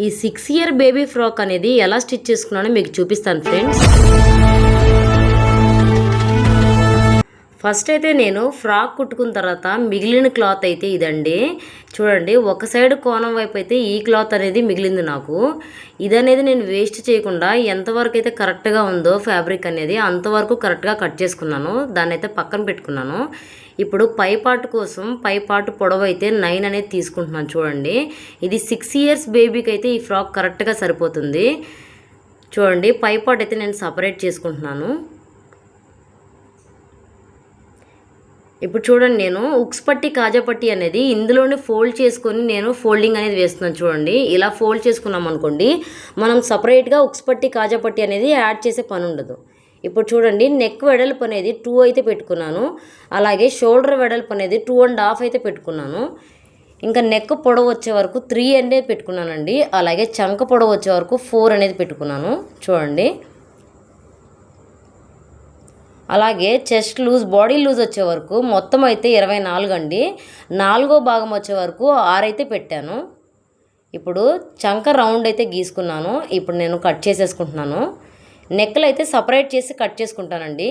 ఈ 6 year baby frock అనేది ఎలా స్టిచ్ చేసుకున్నానో మీకు చూపిస్తాను ఫ్రెండ్స్. ఫస్ట్ అయితే నేను ఫ్రాక్ కుట్టుకున్న తర్వాత మిగిలిన క్లాత్ అయితే ఇదండి. చూడండి, ఒక సైడ్ కోణం వైపు అయితే ఈ క్లాత్ అనేది మిగిలింది నాకు. ఇదనేది నేను వేస్ట్ చేయకుండా ఎంతవరకు అయితే కరెక్ట్గా ఉందో ఫ్యాబ్రిక్ అనేది అంతవరకు కరెక్ట్గా కట్ చేసుకున్నాను. దాన్ని అయితే పక్కన పెట్టుకున్నాను. ఇప్పుడు పై పార్ట్ కోసం పై పార్ట్ పొడవు అయితే 9 అనేది తీసుకుంటున్నాను. చూడండి, ఇది 6 ఇయర్స్ బేబీకి అయితే ఈ ఫ్రాక్ కరెక్ట్గా సరిపోతుంది. చూడండి, పై పార్ట్ అయితే నేను సపరేట్ చేసుకుంటున్నాను. ఇప్పుడు చూడండి, నేను ఉక్స్ పట్టి కాజా పట్టి అనేది ఇందులోనే ఫోల్డ్ చేసుకొని నేను ఫోల్డింగ్ అనేది వేస్తున్నాను. చూడండి, ఇలా ఫోల్డ్ చేసుకున్నాం అనుకోండి, మనం సపరేట్గా ఉక్స్ పట్టి కాజా పట్టి అనేది యాడ్ చేసే పని ఉండదు. ఇప్పుడు చూడండి, నెక్ వెడల్పు అనేది 2 అయితే పెట్టుకున్నాను. అలాగే షోల్డర్ వెడల్పు అనేది 2.5 అయితే పెట్టుకున్నాను. ఇంకా నెక్ పొడవు వచ్చే వరకు 3 అనేది పెట్టుకున్నానండి. అలాగే చంక పొడవు వచ్చే వరకు 4 అనేది పెట్టుకున్నాను. చూడండి, అలాగే చెస్ట్ లూజ్, బాడీ లూజ్ వచ్చే వరకు మొత్తం అయితే 24 అండి. 4వ భాగం వచ్చే వరకు 6 అయితే పెట్టాను. ఇప్పుడు చంక రౌండ్ అయితే గీసుకున్నాను. ఇప్పుడు నేను కట్ చేసేసుకుంటున్నాను. నెక్లు అయితే సపరేట్ చేసి కట్ చేసుకుంటానండి.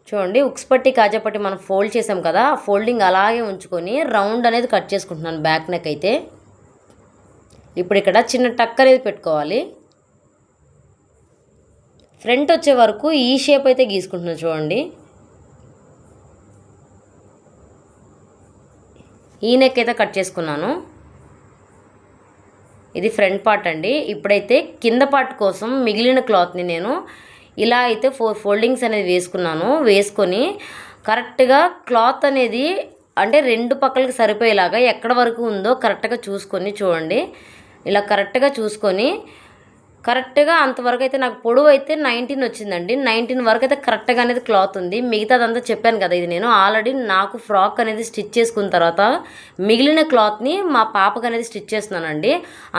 చూడండి, ఉక్స్ పట్టి కాజా పట్టి మనం ఫోల్డ్ చేసాం కదా, ఆ ఫోల్డింగ్ అలాగే ఉంచుకొని రౌండ్ అనేది కట్ చేసుకుంటున్నాను బ్యాక్ నెక్ అయితే. ఇప్పుడు ఇక్కడ చిన్న టక్ అనేది పెట్టుకోవాలి. ఫ్రంట్ వచ్చే వరకు ఈ షేప్ అయితే గీసుకుంటున్నాను. చూడండి, ఈ నెక్ అయితే కట్ చేసుకున్నాను. ఇది ఫ్రంట్ పార్ట్ అండి. ఇప్పుడైతే కింద పార్ట్ కోసం మిగిలిన క్లాత్ని నేను ఇలా అయితే 4 ఫోల్డింగ్స్ అనేది వేసుకొని కరెక్ట్గా క్లాత్ అనేది అంటే 2 పక్కలకి సరిపోయేలాగా ఎక్కడ వరకు ఉందో కరెక్ట్గా చూసుకొని, చూడండి ఇలా కరెక్ట్గా చూసుకొని, కరెక్ట్గా అంతవరకు అయితే నాకు పొడవు అయితే 19 వచ్చిందండి. 19 వరకు అయితే కరెక్ట్గా అనేది క్లాత్ ఉంది. మిగతాదంతా చెప్పాను కదా, ఇది నేను ఆల్రెడీ నాకు ఫ్రాక్ అనేది స్టిచ్ చేసుకున్న తర్వాత మిగిలిన క్లాత్ని మా పాపకు అనేది స్టిచ్ చేస్తున్నానండి.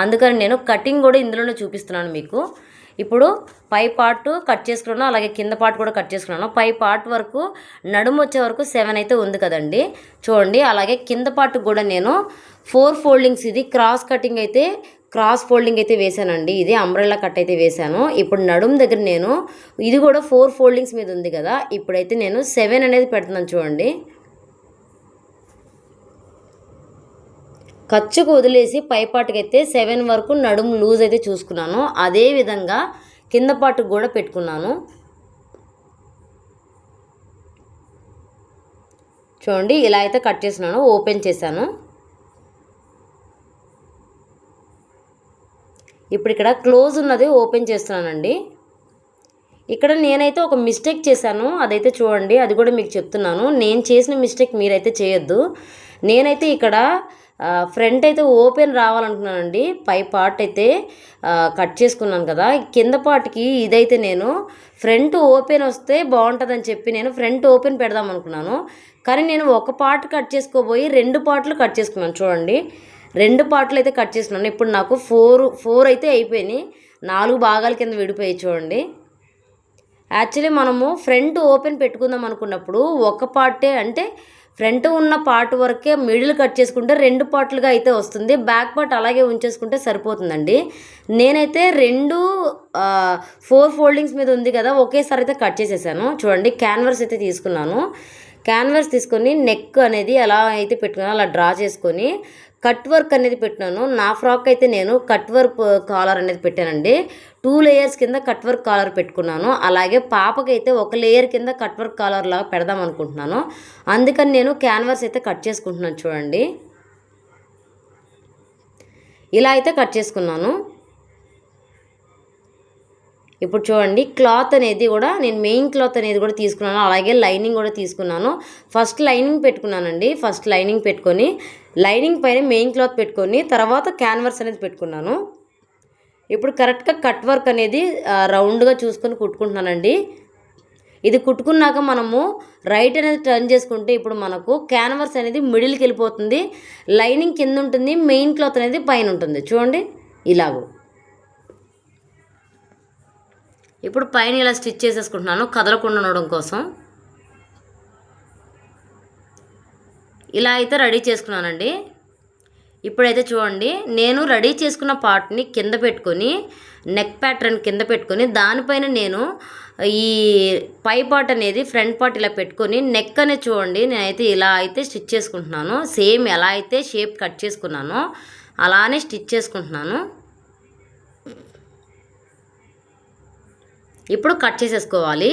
అందుకని నేను కటింగ్ కూడా ఇందులోనే చూపిస్తున్నాను మీకు. ఇప్పుడు పై పార్ట్ కట్ చేసుకున్నాను, అలాగే కింద పార్ట్ కూడా కట్ చేసుకున్నాను. పై పార్ట్ వరకు నడుము వచ్చే వరకు 7 అయితే ఉంది కదండి. చూడండి, అలాగే కింద పార్ట్ కూడా నేను 4 ఫోల్డింగ్స్, ఇది క్రాస్ ఫోల్డింగ్ అయితే వేసానండి. ఇది అంబ్రెల్లా కట్ అయితే వేసాను. ఇప్పుడు నడుము దగ్గర నేను ఇది కూడా 4 ఫోల్డింగ్స్ మీద ఉంది కదా, ఇప్పుడైతే నేను 7 అనేది పెడుతున్నాను. చూడండి, ఖర్చుకు వదిలేసి పై పాటుకి అయితే 7 వరకు నడుము లూజ్ అయితే చూసుకున్నాను. అదేవిధంగా కింద పాటుకు కూడా పెట్టుకున్నాను. చూడండి, ఇలా అయితే కట్ చేస్తున్నాను, ఓపెన్ చేశాను. ఇప్పుడు ఇక్కడ క్లోజ్ ఉన్నది ఓపెన్ చేస్తున్నానండి. ఇక్కడ నేనైతే ఒక మిస్టేక్ చేశాను, అదైతే చూడండి, అది కూడా మీకు చెప్తున్నాను. నేను చేసిన మిస్టేక్ మీరైతే చేయొద్దు. నేనైతే ఇక్కడ ఫ్రంట్ అయితే ఓపెన్ రావాలనుకున్నానండి. పై పార్ట్ అయితే కట్ చేసుకున్నాను కదా, కింద పార్ట్కి ఇదైతే నేను ఫ్రంట్ ఓపెన్ వస్తే బాగుంటుందని చెప్పి నేను ఫ్రంట్ ఓపెన్ పెడదాం అనుకున్నాను. కానీ నేను ఒక పార్ట్ కట్ చేసుకోబోయి 2 పార్ట్లు కట్ చేసుకున్నాను. చూడండి, 2 పార్ట్లు అయితే కట్ చేసుకున్నాను. ఇప్పుడు నాకు 4 అయితే అయిపోయినాయి, 4 భాగాల కింద విడిపోయి. చూడండి, యాక్చువల్లీ మనము ఫ్రంట్ ఓపెన్ పెట్టుకుందాం అనుకున్నప్పుడు ఒక పార్టే, అంటే ఫ్రంట్ ఉన్న పార్ట్ వరకే మిడిల్ కట్ చేసుకుంటే 2 పార్ట్లుగా అయితే వస్తుంది. బ్యాక్ పార్ట్ అలాగే ఉంచేసుకుంటే సరిపోతుందండి. నేనైతే 4 ఫోల్డింగ్స్ మీద ఉంది కదా, ఒకేసారి అయితే కట్ చేసేసాను. చూడండి, క్యాన్వర్స్ అయితే తీసుకున్నాను. క్యాన్వర్స్ తీసుకొని నెక్ అనేది ఎలా అయితే పెట్టుకున్నానో అలా డ్రా చేసుకొని కట్ వర్క్ అనేది పెట్టినాను. నా ఫ్రాక్ అయితే నేను కట్ వర్క్ కాలర్ అనేది పెట్టానండి. 2 లేయర్స్ కింద కట్ వర్క్ కాలర్ పెట్టుకున్నాను. అలాగే పాపకైతే ఒక లేయర్ కింద కట్ వర్క్ కాలర్ లాగా పెడదాం అనుకుంటున్నాను. అందుకని నేను క్యాన్వాస్ అయితే కట్ చేసుకుంటున్నాను. చూడండి, ఇలా అయితే కట్ చేసుకున్నాను. ఇప్పుడు చూడండి, క్లాత్ అనేది కూడా నేను మెయిన్ క్లాత్ అనేది కూడా తీసుకున్నాను, అలాగే లైనింగ్ కూడా తీసుకున్నాను. ఫస్ట్ లైనింగ్ పెట్టుకున్నానండి. ఫస్ట్ లైనింగ్ పెట్టుకొని లైనింగ్ పైన మెయిన్ క్లాత్ పెట్టుకొని తర్వాత క్యాన్వాస్ అనేది పెట్టుకున్నాను. ఇప్పుడు కరెక్ట్గా కట్ వర్క్ అనేది రౌండ్గా చూసుకొని కుట్టుకుంటున్నానండి. ఇది కుట్టుకున్నాక మనము రైట్ అనేది టర్న్ చేసుకుంటే ఇప్పుడు మనకు క్యాన్వాస్ అనేది మిడిల్కి వెళ్ళిపోతుంది, లైనింగ్ కింద ఉంటుంది, మెయిన్ క్లాత్ అనేది పైన ఉంటుంది. చూడండి, ఇలాగో ఇప్పుడు పైన ఇలా స్టిచ్ చేసేసుకుంటున్నాను కదలకుండా ఉండడం కోసం. ఇలా అయితే రెడీ చేసుకున్నానండి. ఇప్పుడైతే చూడండి, నేను రెడీ చేసుకున్న పార్ట్ని కింద పెట్టుకొని నెక్ ప్యాటర్న్ కింద పెట్టుకొని దానిపైన నేను ఈ పై పార్ట్ అనేది ఫ్రంట్ పార్ట్ ఇలా పెట్టుకొని నెక్ అనేది చూడండి నేనైతే ఇలా అయితే స్టిచ్ చేసుకుంటున్నాను. సేమ్ ఎలా అయితే షేప్ కట్ చేసుకున్నానో అలానే స్టిచ్ చేసుకుంటున్నాను. ఇప్పుడు కట్ చేసేసుకోవాలి.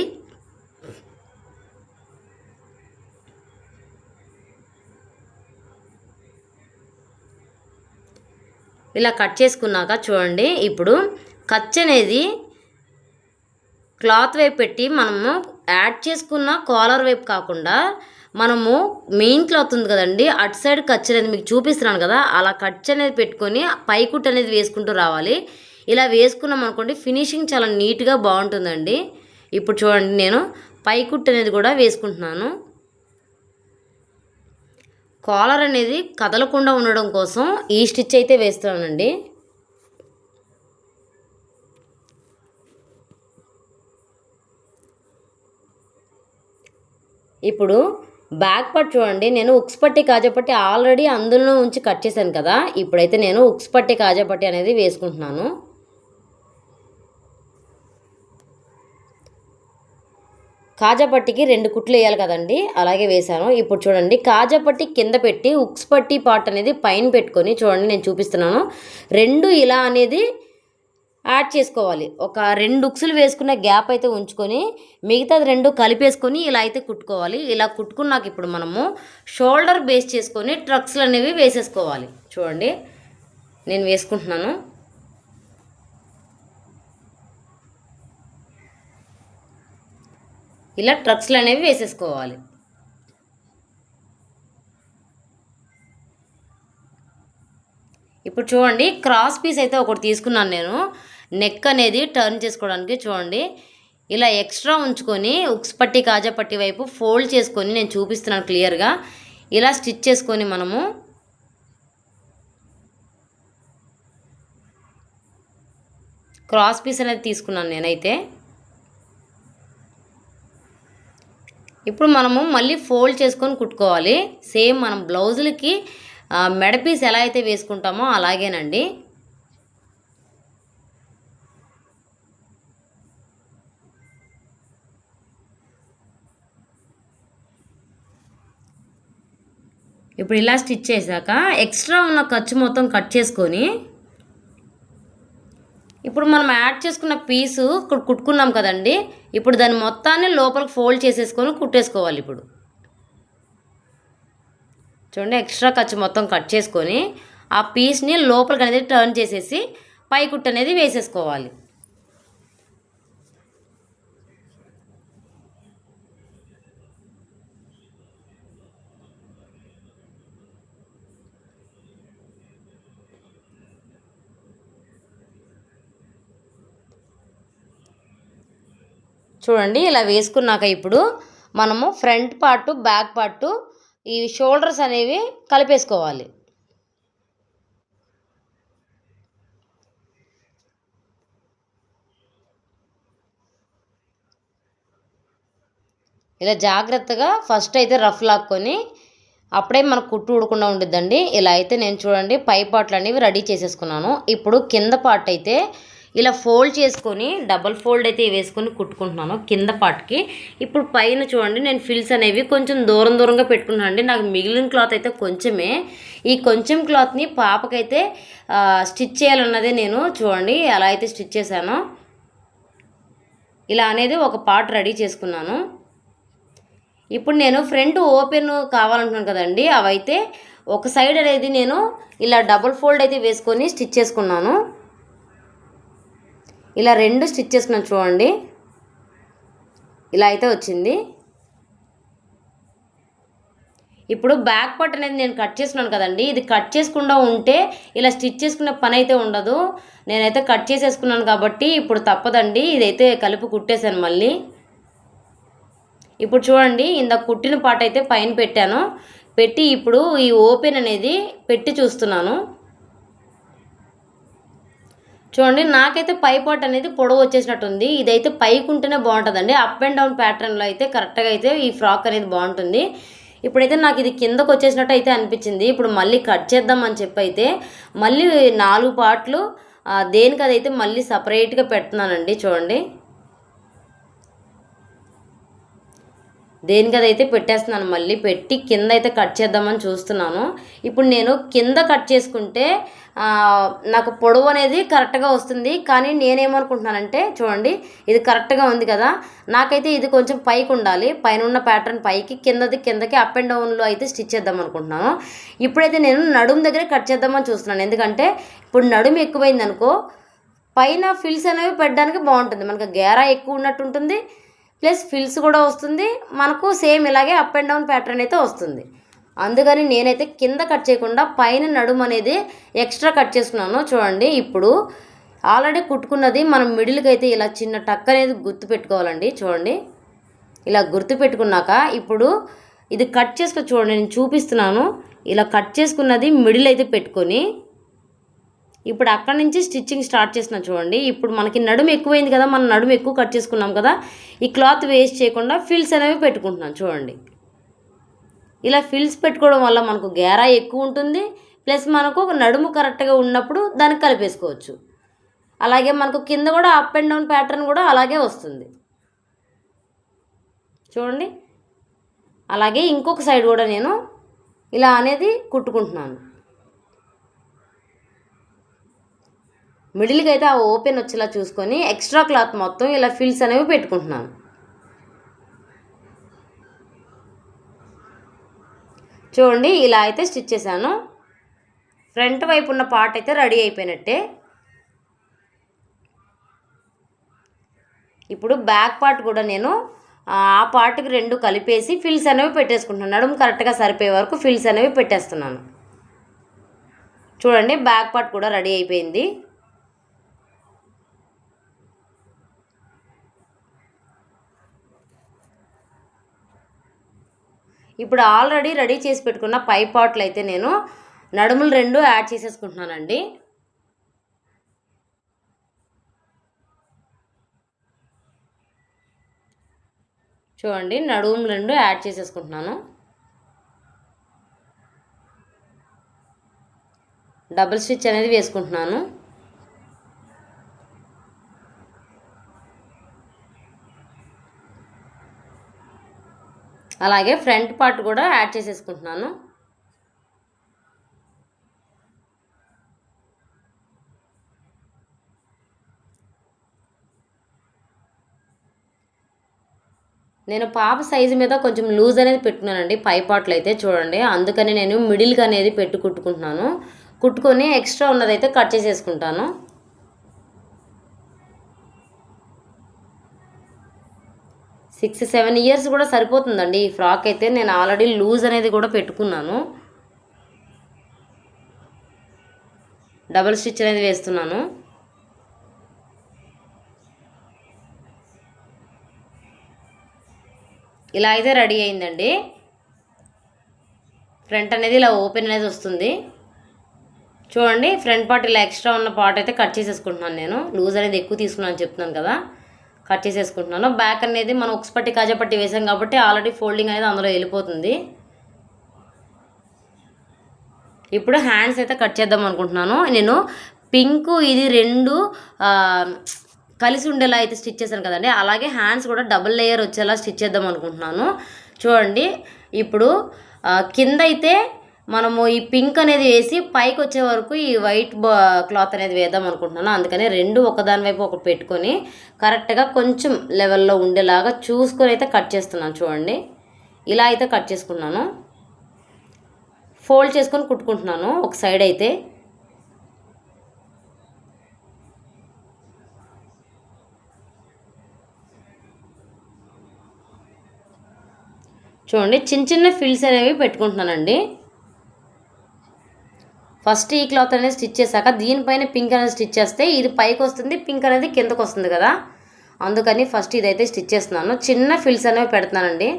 ఇలా కట్ చేసుకున్నాక చూడండి, ఇప్పుడు ఖర్చు అనేది క్లాత్ వైపు పెట్టి మనము యాడ్ చేసుకున్న కాలర్ వైపు కాకుండా మనము మెయిన్ క్లాత్ ఉంది కదండి, అటు సైడ్ ఖర్చు అనేది మీకు చూపిస్తున్నాను కదా, అలా ఖర్చు అనేది పెట్టుకొని పైకుట్ అనేది వేసుకుంటూ రావాలి. ఇలా వేసుకున్నాం అనుకోండి ఫినిషింగ్ చాలా నీట్గా బాగుంటుందండి. ఇప్పుడు చూడండి, నేను పైకుట్ అనేది కూడా వేసుకుంటున్నాను. కాలర్ అనేది కదలకుండా ఉండడం కోసం ఈ స్టిచ్ అయితే వేస్తున్నానండి. ఇప్పుడు బ్యాక్ పార్ట్ చూడండి, నేను ఉక్స్ పట్టి కాజాపట్టి ఆల్రెడీ అందులో ఉంచి కట్ చేశాను కదా, ఇప్పుడైతే నేను ఉక్స్ పట్టి కాజాపట్టి అనేది వేసుకుంటున్నాను. కాజాపట్టికి 2 కుట్లు వేయాలి కదండి, అలాగే వేసాను. ఇప్పుడు చూడండి, కాజాపట్టి కింద పెట్టి ఉక్స్ పట్టి పార్ట్ అనేది పైన పెట్టుకొని చూడండి నేను చూపిస్తున్నాను. 2 ఇలా అనేది యాడ్ చేసుకోవాలి. ఒక 2 ఉక్సులు వేసుకున్న గ్యాప్ అయితే ఉంచుకొని మిగతాది 2 కలిపేసుకొని ఇలా అయితే కుట్టుకోవాలి. ఇలా కుట్టుకున్నాక ఇప్పుడు మనము షోల్డర్ బేస్ చేసుకొని ట్రక్స్లు అనేవి వేసేసుకోవాలి. చూడండి నేను వేసుకుంటున్నాను. ఇలా ట్రక్స్లు అనేవి వేసేసుకోవాలి. ఇప్పుడు చూడండి, క్రాస్ పీస్ అయితే ఒకటి తీసుకున్నాను నేను నెక్ అనేది టర్న్ చేసుకోవడానికి. చూడండి ఇలా ఎక్స్ట్రా ఉంచుకొని ఉక్స్ పట్టి కాజాపట్టి వైపు ఫోల్డ్ చేసుకొని నేను చూపిస్తున్నాను క్లియర్గా. ఇలా స్టిచ్ చేసుకొని మనము క్రాస్ పీస్ అనేది తీసుకున్నాను నేనైతే. ఇప్పుడు మనము మళ్ళీ ఫోల్డ్ చేసుకొని కుట్టుకోవాలి. సేమ్ మనం బ్లౌజులకి మెడ పీస్ ఎలా అయితే వేసుకుంటామో అలాగేనండి. ఇప్పుడు ఇలా స్టిచ్ చేశాక ఎక్స్ట్రా ఉన్న ఖర్చు మొత్తం కట్ చేసుకొని ఇప్పుడు మనం యాడ్ చేసుకున్న పీసు కుట్టుకున్నాం కదండి, ఇప్పుడు దాన్ని మొత్తాన్ని లోపలికి ఫోల్డ్ చేసేసుకొని కుట్టేసుకోవాలి. ఇప్పుడు చూడండి, ఎక్స్ట్రా ఖర్చు మొత్తం కట్ చేసుకొని ఆ పీస్ని లోపలికి అనేది టర్న్ చేసేసి పై కుట్టు అనేది వేసేసుకోవాలి. చూడండి ఇలా వేసుకున్నాక ఇప్పుడు మనము ఫ్రంట్ పార్టు బ్యాక్ పార్టు ఈ షోల్డర్స్ అనేవి కలిపేసుకోవాలి. ఇలా జాగ్రత్తగా ఫస్ట్ అయితే రఫ్ లాక్కొని అప్పుడే మనకు కుట్టు ఊడకుండా ఉండిద్దండి. ఇలా అయితే నేను చూడండి పై పార్ట్లు అనేవి రెడీ చేసేసుకున్నాను. ఇప్పుడు కింద పార్ట్ అయితే ఇలా ఫోల్డ్ చేసుకొని డబల్ ఫోల్డ్ అయితే వేసుకొని కుట్టుకుంటున్నాను కింద పార్ట్కి. ఇప్పుడు పైన చూడండి నేను ఫిల్స్ అనేవి కొంచెం దూరంగా పెట్టుకున్నాను అండి. నాకు మిగిలిన క్లాత్ అయితే కొంచెమే. ఈ కొంచెం క్లాత్ని పాపకైతే స్టిచ్ చేయాలన్నదే నేను చూడండి ఎలా అయితే స్టిచ్ చేశానో ఇలా అనేది ఒక పార్ట్ రెడీ చేసుకున్నాను. ఇప్పుడు నేను ఫ్రంట్ ఓపెన్ కావాలంటున్నాను కదండి, అవైతే ఒక సైడ్ అనేది నేను ఇలా డబుల్ ఫోల్డ్ అయితే వేసుకొని స్టిచ్ చేసుకున్నాను. ఇలా 2 స్టిచ్ చేసుకున్నాను చూడండి, ఇలా అయితే వచ్చింది. ఇప్పుడు బ్యాక్ పార్ట్ అనేది నేను కట్ చేసుకున్నాను కదండి, ఇది కట్ చేసుకుండా ఉంటే ఇలా స్టిచ్ చేసుకునే పని అయితే ఉండదు. నేనైతే కట్ చేసేసుకున్నాను కాబట్టి ఇప్పుడు తప్పదండి, ఇదైతే కలిపి కుట్టేశాను మళ్ళీ. ఇప్పుడు చూడండి ఇందాక కుట్టిన పార్ట్ అయితే పైన పెట్టాను, పెట్టి ఇప్పుడు ఈ ఓపెన్ అనేది పెట్టి చూస్తున్నాను. చూడండి నాకైతే పై పార్ట్ అనేది పొడవు వచ్చేసినట్టుంది. ఇదైతే పైకి ఉంటేనే బాగుంటుందండి, అప్ అండ్ డౌన్ ప్యాటర్న్లో అయితే కరెక్ట్గా అయితే ఈ ఫ్రాక్ అనేది బాగుంటుంది. ఇప్పుడైతే నాకు ఇది కిందకు వచ్చేసినట్టు అయితే అనిపించింది. ఇప్పుడు మళ్ళీ కట్ చేద్దామని చెప్పి అయితే మళ్ళీ 4 పార్ట్లు దేనికి అదైతే మళ్ళీ సపరేట్గా పెడుతున్నానండి. చూడండి, దేనికి అదైతే పెట్టేస్తున్నాను. మళ్ళీ పెట్టి కింద అయితే కట్ చేద్దామని చూస్తున్నాను. ఇప్పుడు నేను కింద కట్ చేసుకుంటే నాకు పొడవు అనేది కరెక్ట్గా వస్తుంది. కానీ నేనేమనుకుంటున్నానంటే, చూడండి, ఇది కరెక్ట్గా ఉంది కదా, నాకైతే ఇది కొంచెం పైకి ఉండాలి. పైన ఉన్న ప్యాటర్న్ పైకి, కిందకి అప్ అండ్ డౌన్లో అయితే స్టిచ్ చేద్దాం అనుకుంటున్నాను. ఇప్పుడైతే నేను నడుము దగ్గర కట్ చేద్దామని చూస్తున్నాను. ఎందుకంటే ఇప్పుడు నడుము ఎక్కువైంది అనుకో, పైన ఫిల్స్ అనేవి పెట్టడానికి బాగుంటుంది. మనకు గేరా ఎక్కువ ఉన్నట్టు ఉంటుంది, ప్లస్ ఫిల్స్ కూడా వస్తుంది. మనకు సేమ్ ఇలాగే అప్ అండ్ డౌన్ ప్యాటర్న్ అయితే వస్తుంది. అందుకని నేనైతే కింద కట్ చేయకుండా పైన నడుము అనేది ఎక్స్ట్రా కట్ చేసుకున్నాను. చూడండి, ఇప్పుడు ఆల్రెడీ కుట్టుకున్నది మనం మిడిల్కి అయితే ఇలా చిన్న టక్ అనేది గుర్తు పెట్టుకోవాలండి. చూడండి, ఇలా గుర్తు పెట్టుకున్నాక ఇప్పుడు ఇది కట్ చేసుకొని, చూడండి నేను చూపిస్తున్నాను. ఇలా కట్ చేసుకున్నది మిడిల్ అయితే పెట్టుకొని ఇప్పుడు అక్కడి నుంచి స్టిచ్చింగ్ స్టార్ట్ చేసిన. చూడండి, ఇప్పుడు మనకి నడుము ఎక్కువైంది కదా, మనం నడుము ఎక్కువ కట్ చేసుకున్నాం కదా, ఈ క్లాత్ వేస్ట్ చేయకుండా ఫిల్స్ అనేవి పెట్టుకుంటున్నాను. చూడండి, ఇలా ఫిల్స్ పెట్టుకోవడం వల్ల మనకు గేరా ఎక్కువ ఉంటుంది, ప్లస్ మనకు నడుము కరెక్ట్గా ఉన్నప్పుడు దానికి కలిపేసుకోవచ్చు. అలాగే మనకు కింద కూడా అప్ అండ్ డౌన్ ప్యాటర్న్ కూడా అలాగే వస్తుంది. చూడండి, అలాగే ఇంకొక సైడ్ కూడా నేను ఇలా అనేది కుట్టుకుంటున్నాను. మిడిల్కి అయితే ఆ ఓపెన్ వచ్చేలా చూసుకొని ఎక్స్ట్రా క్లాత్ మొత్తం ఇలా ఫిల్స్ అనేవి పెట్టుకుంటున్నాను. చూడండి, ఇలా అయితే స్టిచ్ చేశాను. ఫ్రంట్ వైపు ఉన్న పార్ట్ అయితే రెడీ అయిపోయినట్టే. ఇప్పుడు బ్యాక్ పార్ట్ కూడా నేను ఆ పార్ట్కి 2 కలిపేసి ఫిల్స్ అనేవి పెట్టేసుకుంటున్నాను. నడుము కరెక్ట్గా సరిపోయే వరకు ఫిల్స్ అనేవి పెట్టేస్తున్నాను. చూడండి, బ్యాక్ పార్ట్ కూడా రెడీ అయిపోయింది. ఇప్పుడు ఆల్రెడీ రెడీ చేసి పెట్టుకున్న పై పార్ట్లు అయితే నేను నడుములు 2 యాడ్ చేసేసుకుంటున్నానండి. చూడండి, నడుములు 2 యాడ్ చేసేసుకుంటున్నాను. డబుల్ స్టిచ్ అనేది వేసుకుంటున్నాను. అలాగే ఫ్రంట్ పార్ట్ కూడా యాడ్ చేసేసుకుంటున్నాను. నేను పాప సైజు మీద కొంచెం లూజ్ అనేది పెట్టుకున్నానండి పై పార్ట్లు అయితే. చూడండి, అందుకని నేను మిడిల్కి అనేది పెట్టి కుట్టుకుంటున్నాను. కుట్టుకొని ఎక్స్ట్రా ఉన్నదైతే కట్ చేసేసుకుంటాను. సిక్స్ 7 ఇయర్స్ కూడా సరిపోతుందండి ఈ ఫ్రాక్ అయితే. నేను ఆల్రెడీ లూజ్ అనేది కూడా పెట్టుకున్నాను. డబుల్ స్టిచ్ అనేది వేస్తున్నాను. ఇలా అయితే రెడీ అయిందండి. ఫ్రంట్ అనేది ఇలా ఓపెన్ అనేది వస్తుంది. చూడండి, ఫ్రంట్ పార్ట్ ఇలా ఎక్స్ట్రా ఉన్న పార్ట్ అయితే కట్ చేసేసుకుంటున్నాను. నేను లూజ్ అనేది ఎక్కువ తీసుకున్నాను చెప్తున్నాను కదా, కట్ చేసేసుకుంటున్నాను. బ్యాక్ అనేది మనం ఉక్స్ పట్టి కాజా పట్టి వేసాం కాబట్టి ఆల్రెడీ ఫోల్డింగ్ అనేది అందులో వెళ్ళిపోతుంది. ఇప్పుడు హ్యాండ్స్ అయితే కట్ చేద్దాం అనుకుంటున్నాను. నేను పింక్ ఇది 2 కలిసి ఉండేలా అయితే స్టిచ్ చేశాను కదండి, అలాగే హ్యాండ్స్ కూడా డబుల్ లేయర్ వచ్చేలా స్టిచ్ చేద్దాం అనుకుంటున్నాను. చూడండి, ఇప్పుడు కింద అయితే మనము ఈ పింక్ అనేది వేసి పైకి వచ్చే వరకు ఈ వైట్ క్లాత్ అనేది వేద్దాం అనుకుంటున్నాను. అందుకని 2 ఒకదాని వైపు ఒకటి పెట్టుకొని కరెక్ట్గా కొంచెం లెవెల్లో ఉండేలాగా చూసుకొని అయితే కట్ చేస్తున్నాను. చూడండి, ఇలా అయితే కట్ చేసుకున్నాను. ఫోల్డ్ చేసుకొని కుట్టుకుంటున్నాను ఒక సైడ్ అయితే. చూడండి, చిన్న చిన్న ఫిల్స్ అనేవి పెట్టుకుంటున్నానండి. ఫస్ట్ ఈ క్లాత్ అనేది స్టిచ్ చేశాక దీనిపైన పింక్ అనేది స్టిచ్ చేస్తే ఇది పైకి వస్తుంది, పింక్ అనేది కిందకు వస్తుంది కదా, అందుకని ఫస్ట్ ఇదైతే స్టిచ్ చేస్తున్నాను. చిన్న ఫిల్స్ అనేవి పెడుతున్నానండి.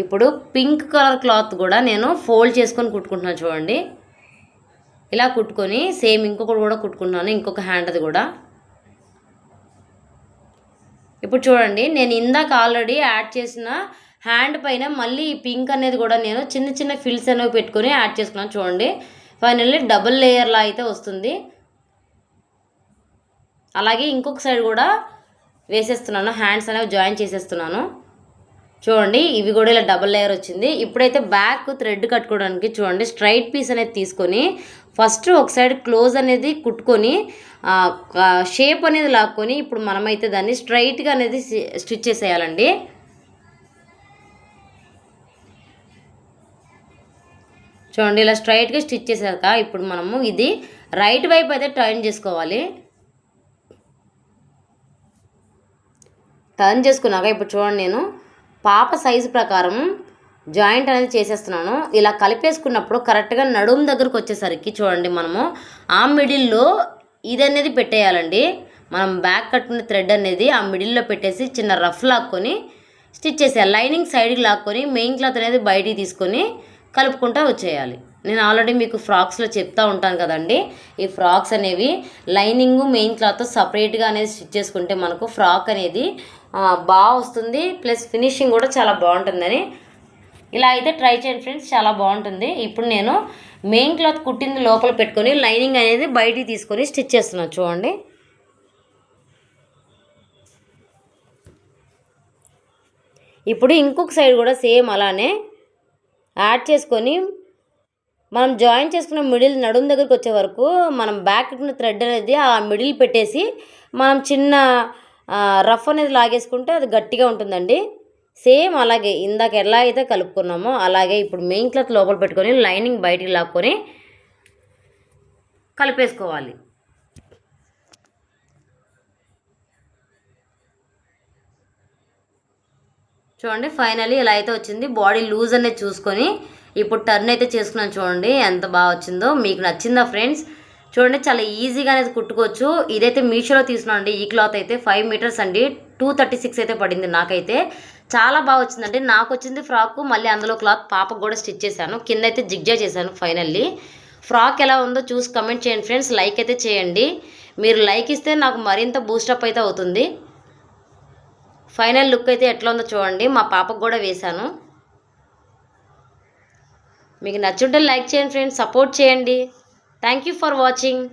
ఇప్పుడు పింక్ కలర్ క్లాత్ కూడా నేను ఫోల్డ్ చేసుకొని కుట్టుకుంటున్నాను. చూడండి, ఇలా కుట్టుకొని సేమ్ ఇంకొకటి కూడా కుట్టుకుంటున్నాను, ఇంకొక హ్యాండ్ అది కూడా. ఇప్పుడు చూడండి, నేను ఇందాక ఆల్రెడీ యాడ్ చేసిన హ్యాండ్ పైన మళ్ళీ ఈ పింక్ అనేది కూడా నేను చిన్న చిన్న ఫిల్స్ అనేవి పెట్టుకొని యాడ్ చేసుకున్నాను. చూడండి, ఫైనల్లీ డబుల్ లేయర్లా అయితే వస్తుంది. అలాగే ఇంకొక సైడ్ కూడా వేసేస్తున్నాను, హ్యాండ్స్ అనేవి జాయిన్ చేసేస్తున్నాను. చూడండి, ఇవి కూడా ఇలా డబుల్ లేయర్ వచ్చింది. ఇప్పుడైతే బ్యాక్ థ్రెడ్ కట్టుకోవడానికి చూడండి, స్ట్రైట్ పీస్ అనేది తీసుకొని ఫస్ట్ ఒక సైడ్ క్లోజ్ అనేది కుట్టుకొని షేప్ అనేది లాక్కొని ఇప్పుడు మనమైతే దాన్ని స్ట్రైట్గా అనేది స్టిచ్ చేసేయాలండి. చూడండి, ఇలా స్ట్రైట్గా స్టిచ్ చేసాక ఇప్పుడు మనము ఇది రైట్ వైపు అయితే టర్న్ చేసుకోవాలి. టర్న్ చేసుకున్నాక ఇప్పుడు చూడండి, నేను పాప సైజు ప్రకారం జాయింట్ అనేది చేసేస్తున్నాను. ఇలా కలిపేసుకున్నప్పుడు కరెక్ట్గా నడుము దగ్గరకు వచ్చేసరికి చూడండి, మనము ఆ మిడిల్లో ఇది అనేది పెట్టేయాలండి. మనం బ్యాక్ కట్టుకున్న థ్రెడ్ అనేది ఆ మిడిల్లో పెట్టేసి చిన్న రఫ్ లాక్కొని స్టిచ్ చేసేయాలి. లైనింగ్ సైడ్కి లాక్కొని మెయిన్ క్లాత్ అనేది బయటికి తీసుకొని కలుపుకుంటూ వచ్చేయాలి. నేను ఆల్రెడీ మీకు ఫ్రాక్స్లో చెప్తా ఉంటాను కదండి, ఈ ఫ్రాక్స్ అనేవి లైనింగ్ మెయిన్ క్లాత్ సపరేట్గా అనేది స్టిచ్ చేసుకుంటే మనకు ఫ్రాక్ అనేది బాగా వస్తుంది, ప్లస్ ఫినిషింగ్ కూడా చాలా బాగుంటుందని. ఇలా అయితే ట్రై చేయండి ఫ్రెండ్స్, చాలా బాగుంటుంది. ఇప్పుడు నేను మెయిన్ క్లాత్ కుట్టింది లోపల పెట్టుకొని లైనింగ్ అనేది బయటికి తీసుకొని స్టిచ్ చేస్తున్నాను. చూడండి, ఇప్పుడు ఇంకొక సైడ్ కూడా సేమ్ అలానే యాడ్ చేసుకొని మనం జాయిన్ చేసుకున్న మిడిల్ నడుము దగ్గరికి వచ్చే వరకు మనం బ్యాక్ ఉన్న థ్రెడ్ అనేది ఆ మిడిల్ పెట్టేసి మనం చిన్న రఫ్ అనేది లాగేసుకుంటే అది గట్టిగా ఉంటుందండి. సేమ్ అలాగే ఇందాక ఎలా అయితే కలుపుకున్నామో అలాగే ఇప్పుడు మెయిన్ క్లాత్ లోపల పెట్టుకొని లైనింగ్ బయటికి లాక్కొని కలిపేసుకోవాలి. చూడండి, ఫైనల్లీ ఇలా అయితే వచ్చింది. బాడీ లూజ్ అనేది చూసుకొని ఇప్పుడు టర్న్ అయితే చేసుకున్నాను. చూడండి ఎంత బాగా వచ్చిందో. మీకు నచ్చిందా ఫ్రెండ్స్? చూడండి, చాలా ఈజీగా అనేది కుట్టుకోవచ్చు. ఇదైతే మీషోలో తీసుకున్నాను అండి. ఈ క్లాత్ అయితే 5 మీటర్స్ అండి, 236 అయితే పడింది. నాకైతే చాలా బాగా వచ్చిందండి. నాకు వచ్చింది ఫ్రాక్, మళ్ళీ అందులో క్లాత్ పాపకు కూడా స్టిచ్ చేశాను. కింద అయితే జిగ్జా చేశాను. ఫైనల్లీ ఫ్రాక్ ఎలా ఉందో చూసి కమెంట్ చేయండి ఫ్రెండ్స్. లైక్ అయితే చేయండి. మీరు లైక్ ఇస్తే నాకు మరింత బూస్టప్ అయితే అవుతుంది. ఫైనల్ లుక్ అయితే ఎట్లా ఉందో చూడండి. మా పాపకు కూడా వేశాను. మీకు నచ్చుంటే లైక్ చేయండి ఫ్రెండ్స్, సపోర్ట్ చేయండి. Thank you for watching.